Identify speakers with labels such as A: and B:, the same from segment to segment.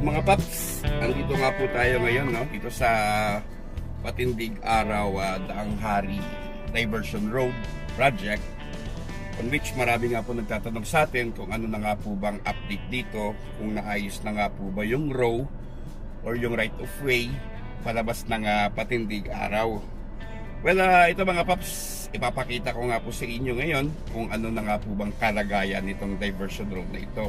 A: Mga paps, andito nga po tayo ngayon, no? Dito sa Patindig Araw, Daang Hari Diversion Road Project, on which marami nga po nagtatanong sa atin kung ano na nga po bang update dito, kung naayos na nga po ba yung row or yung right of way palabas ng Patindig Araw. Well, ito mga paps, ipapakita ko nga po sa inyo ngayon kung ano na nga po bang kalagayan nitong diversion road na ito.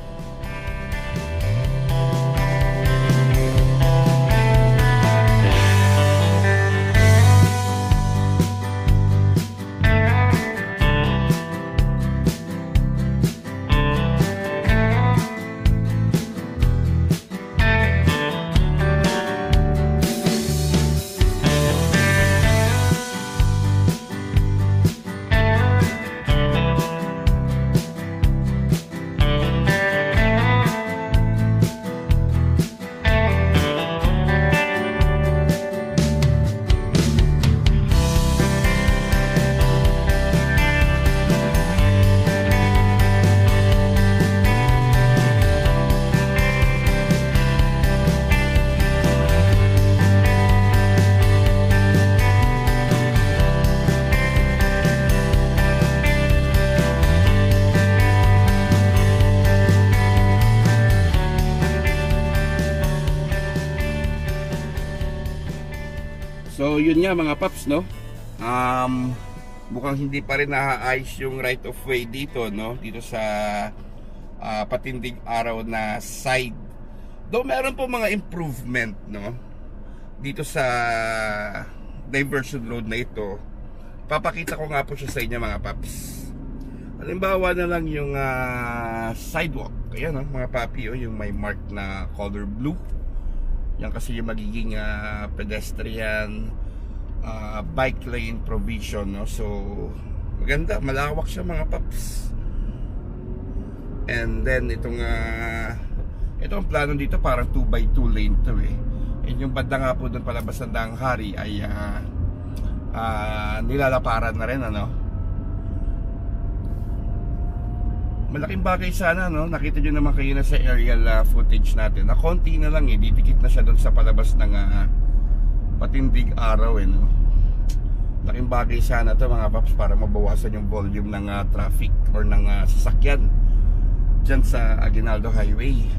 A: So yun nga mga paps, no? Mukhang hindi pa rin naayos yung right of way dito, no? Dito sa Patindig Araw na side. Though meron po mga improvement, no? Dito sa diversion road na ito. Papakita ko nga po siya sa inyo mga paps. Halimbawa na lang yung sidewalk. Ayan, no? Mga papi, yung may mark na color blue. Yan kasi yung magiging pedestrian bike lane provision, no? So maganda, malawak siya mga paps. And then itong plano dito parang 2x2 lane to eh. And yung banda nga po doon palabas ng Daang Hari ay nilalaparan na rin, ano? Malaking bagay sana, no? Nakita nyo naman kayo na sa aerial footage natin na konti na lang eh, didikit na siya doon sa palabas ng Patindig Araw eh, no? Malaking bagay sana to mga paps para mabawasan yung volume ng traffic or ng sasakyan dyan sa Aguinaldo Highway.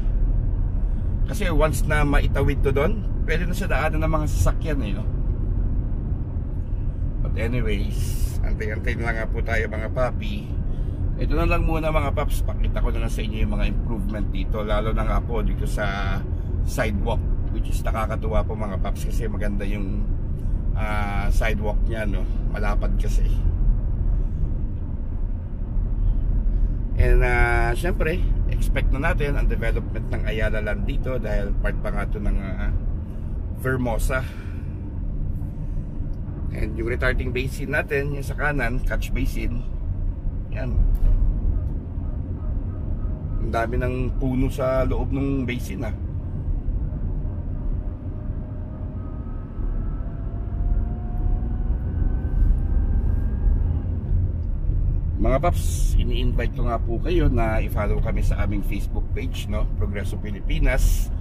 A: Kasi once na maitawid to doon, pwede na siya daanan ng mga sasakyan eh, no? But anyways, antay-antay na lang nga po tayo mga papi. Ito na lang muna mga paps, pakita ko na lang sa inyo yung mga improvement dito, lalo na nga po dito sa sidewalk, which is nakakatuwa po mga paps kasi maganda yung sidewalk niya, no? Malapad kasi. And syempre, expect na natin ang development ng Ayala Land dito dahil part pa nga ito ng Vermosa. And yung retarding basin natin, yung sa kanan, catch basin, yan. Ang dami ng puno sa loob ng basin Mga paps, ini-invite ko nga po kayo na i-follow kami sa aming Facebook page, no? Progreso Pilipinas.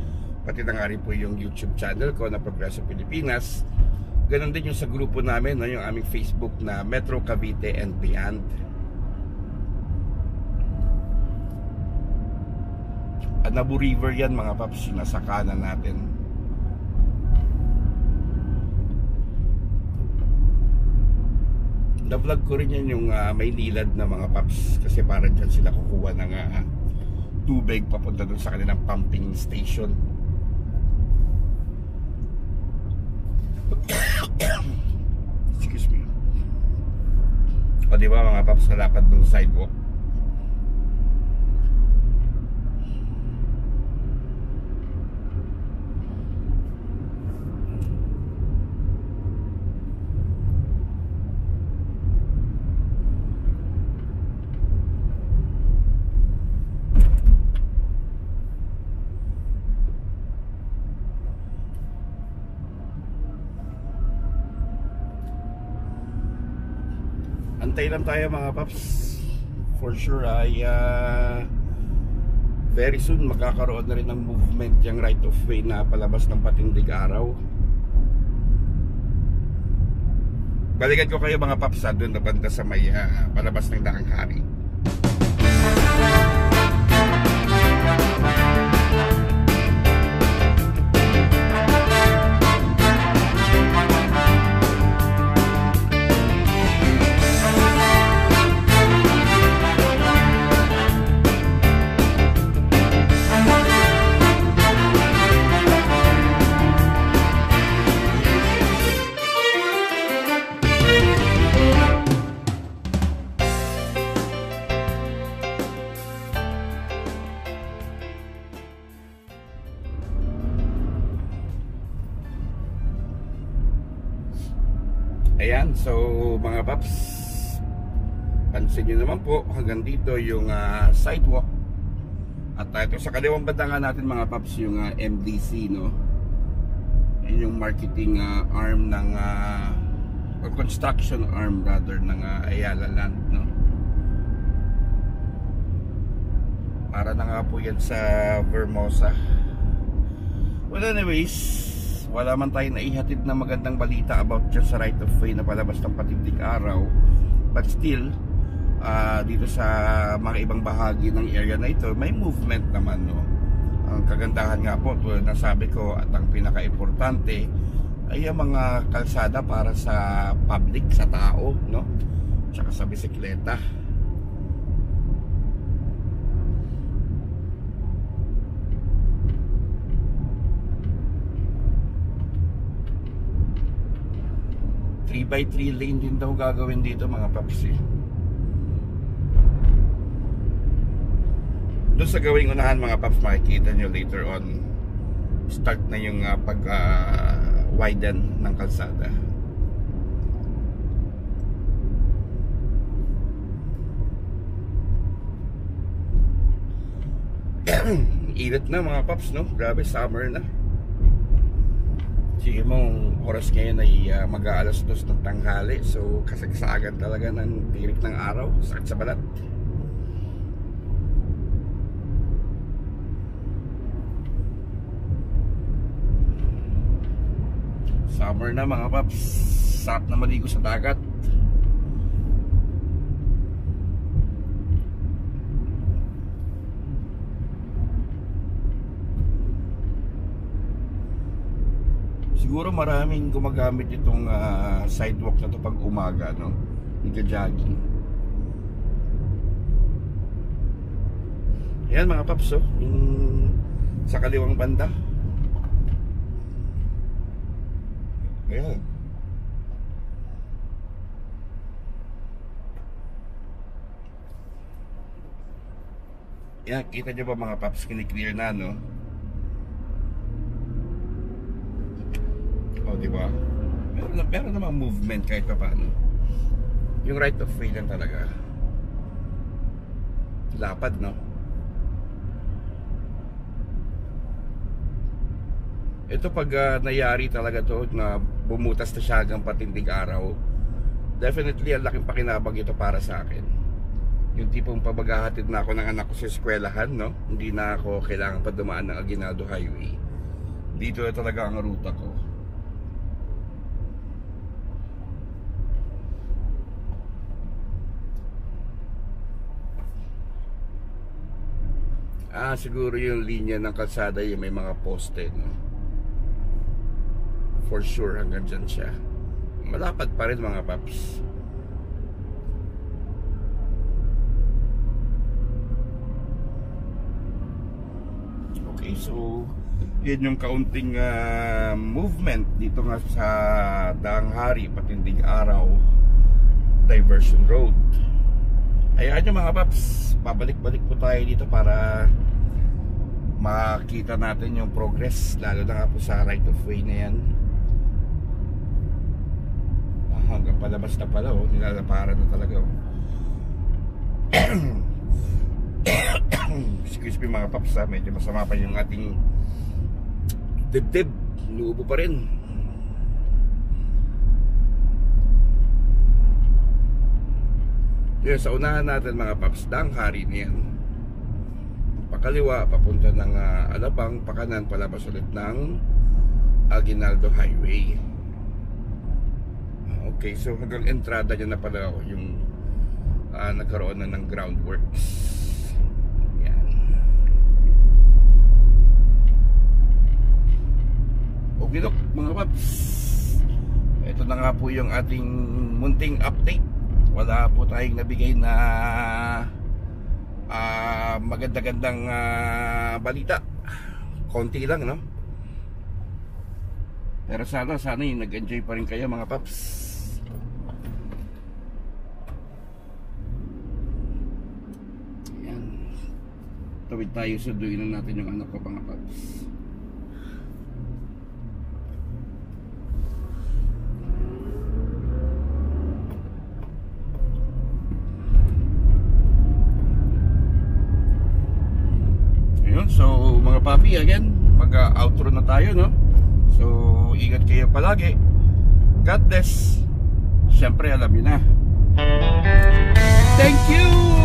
A: Pati na nga rin po yung YouTube channel ko na Progreso Pilipinas. Ganon din yung sa grupo namin, no? Yung aming Facebook na Metro Cavite and Beyond. Anabu River yan mga paps, nasa kanan natin. Na-vlog ko rin yan yung may nilad na mga paps, kasi para dyan sila kukuha ng tubig papunta dun sa kanilang pumping station. Excuse me. O diba mga paps, sa lapad ng sidewalk. Antay lang tayo mga paps. For sure ay very soon magkakaroon na rin ng movement yung right of way na palabas ng Patindig Araw. Balikan ko kayo mga paps doon na banda sa may palabas ng Daang Hari. Ayan, so mga paps, pansin nyo naman po hanggang dito yung sidewalk. At ito sa kaliwang banda nga natin mga paps yung MDC, no? Yan yung marketing arm ng or construction arm rather ng Ayala Land, no? Para na nga po yan sa Vermosa. Well anyways, wala man tayo naihatid na magandang balita about dyan sa right of way na palabas ng Patindig Araw, but still dito sa mga ibang bahagi ng area na ito may movement naman, no? Ang kagandahan nga po tulad na sabi ko at ang pinaka-importante ay ang mga kalsada para sa public, sa tao, no? Tsaka sa bisikleta. By 3 lane din daw gagawin dito mga paps. Doon sa gawing unahan mga paps, makikita nyo later on start na yung pag widen ng kalsada. Init na mga paps, no? Grabe, summer na. Sige mong oras ngayon ay mag-aalas 2 ng tanghali. So kasagsagan talaga ng tirik ng araw. Sakit sa balat. Summer na mga paps. Sarap na maligo sa dagat. Siguro maraming gumagamit itong sidewalk na to pag umaga, no? Nagja-jogging. Ayan mga paps, oh, sa kaliwang banda. Ayan. Ayan, kita nyo ba mga paps, kiniklear na, no? Diba? Meron namang movement kahit pa paano. Yung right of way lang talaga. Lapad, no? Ito pag nayari talaga to na bumutas na siya hanggang Patindig Araw, definitely ang laking pakinabang ito para sa akin. Yung tipong pabaghahatid na ako ng anak ko sa eskwelahan, no? Hindi na ako kailangan pa dumaan ng Aguinaldo Highway. Dito na talaga ang ruta ko. Siguro yung linya ng kalsada yung may mga poste, no? For sure, hanggang dyan siya. Malapad pa rin mga paps. Okay, so yan yung kaunting movement dito nga sa Daang Hari, Patindig Araw Diversion Road. Ayan nyo mga paps, pabalik-balik po tayo dito para makita natin yung progress, lalo na nga po sa right of way na yan. Hanggang palabas na pala, oh, nilalaparan na talaga, oh. Excuse me mga paps, medyo masama pa yung ating dibdib, nuubo pa rin. Yun, sa unahan natin mga paps, Daang Hari niyan. Pakaliwa, papunta ng Alabang, pakanan, palabas ulit ng Aguinaldo Highway. Okay, so hanggang entrada niya na pala yung nagkaroon na ng groundworks. Yan. Okay look mga paps, ito na nga po yung ating munting update. Wala po tayong nabigay na maganda-gandang balita. Konti lang, no? Pero sana yung nag-enjoy pa rin kayo mga paps. Ayan. Tawid tayo, sunduin na natin yung anak ko mga paps. So mga papi, again, mag-outro na tayo, no? So ingat kayo palagi. God bless. Siyempre alam niyo na. Thank you.